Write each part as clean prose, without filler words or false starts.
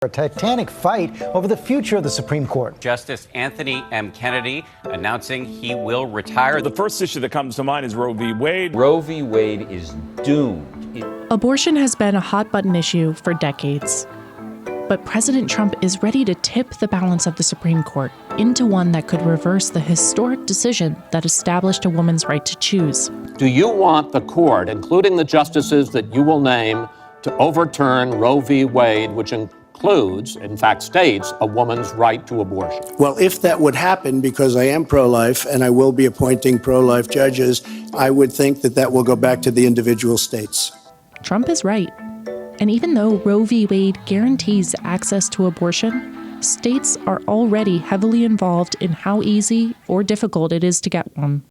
A titanic fight over the future of the Supreme Court. Justice Anthony M. Kennedy announcing he will retire. The first issue that comes to mind is Roe v. Wade. Roe v. Wade is doomed. Abortion has been a hot-button issue for decades. But President Trump is ready to tip the balance of the Supreme Court into one that could reverse the historic decision that established a woman's right to choose. Do you want the court, including the justices that you will name, to overturn Roe v. Wade, which includes, in fact states, a woman's right to abortion? Well, if that would happen, because I am pro-life and I will be appointing pro-life judges, I would think that that will go back to the individual states. Trump is right. And even though Roe v. Wade guarantees access to abortion, states are already heavily involved in how easy or difficult it is to get one.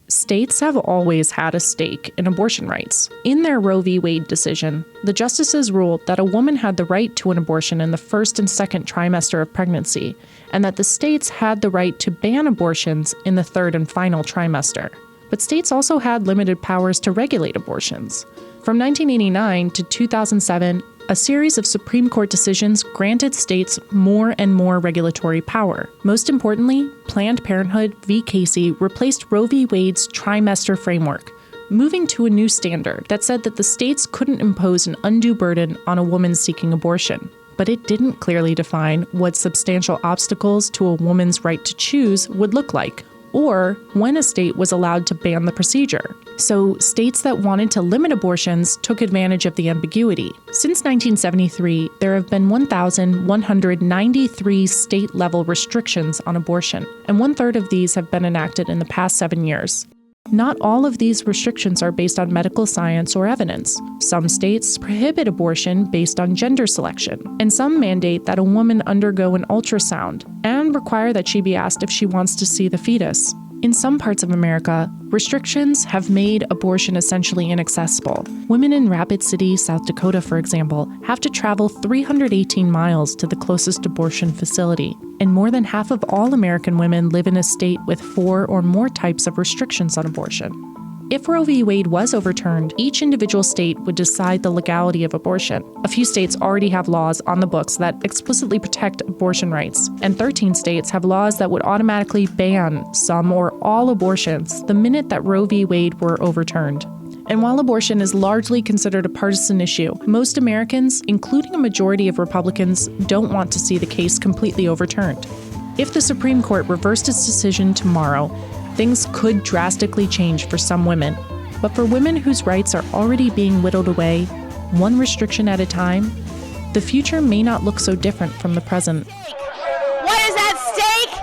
States have always had a stake in abortion rights. In their Roe v. Wade decision, the justices ruled that a woman had the right to an abortion in the first and second trimester of pregnancy, and that the states had the right to ban abortions in the third and final trimester. But states also had limited powers to regulate abortions. From 1989 to 2007, a series of Supreme Court decisions granted states more and more regulatory power. Most importantly, Planned Parenthood v. Casey replaced Roe v. Wade's trimester framework, moving to a new standard that said that the states couldn't impose an undue burden on a woman seeking abortion. But it didn't clearly define what substantial obstacles to a woman's right to choose would look like, or when a state was allowed to ban the procedure. So states that wanted to limit abortions took advantage of the ambiguity. Since 1973, there have been 1,193 state-level restrictions on abortion, and one-third of these have been enacted in the past 7 years. Not all of these restrictions are based on medical science or evidence. Some states prohibit abortion based on gender selection, and some mandate that a woman undergo an ultrasound and require that she be asked if she wants to see the fetus. In some parts of America, restrictions have made abortion essentially inaccessible. Women in Rapid City, South Dakota, for example, have to travel 318 miles to the closest abortion facility. And more than half of all American women live in a state with 4 or more types of restrictions on abortion. If Roe v. Wade was overturned, each individual state would decide the legality of abortion. A few states already have laws on the books that explicitly protect abortion rights, and 13 states have laws that would automatically ban some or all abortions the minute that Roe v. Wade were overturned. And while abortion is largely considered a partisan issue, most Americans, including a majority of Republicans, don't want to see the case completely overturned. If the Supreme Court reversed its decision tomorrow, things could drastically change for some women. But for women whose rights are already being whittled away, one restriction at a time, the future may not look so different from the present. What is at stake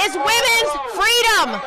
is women's freedom.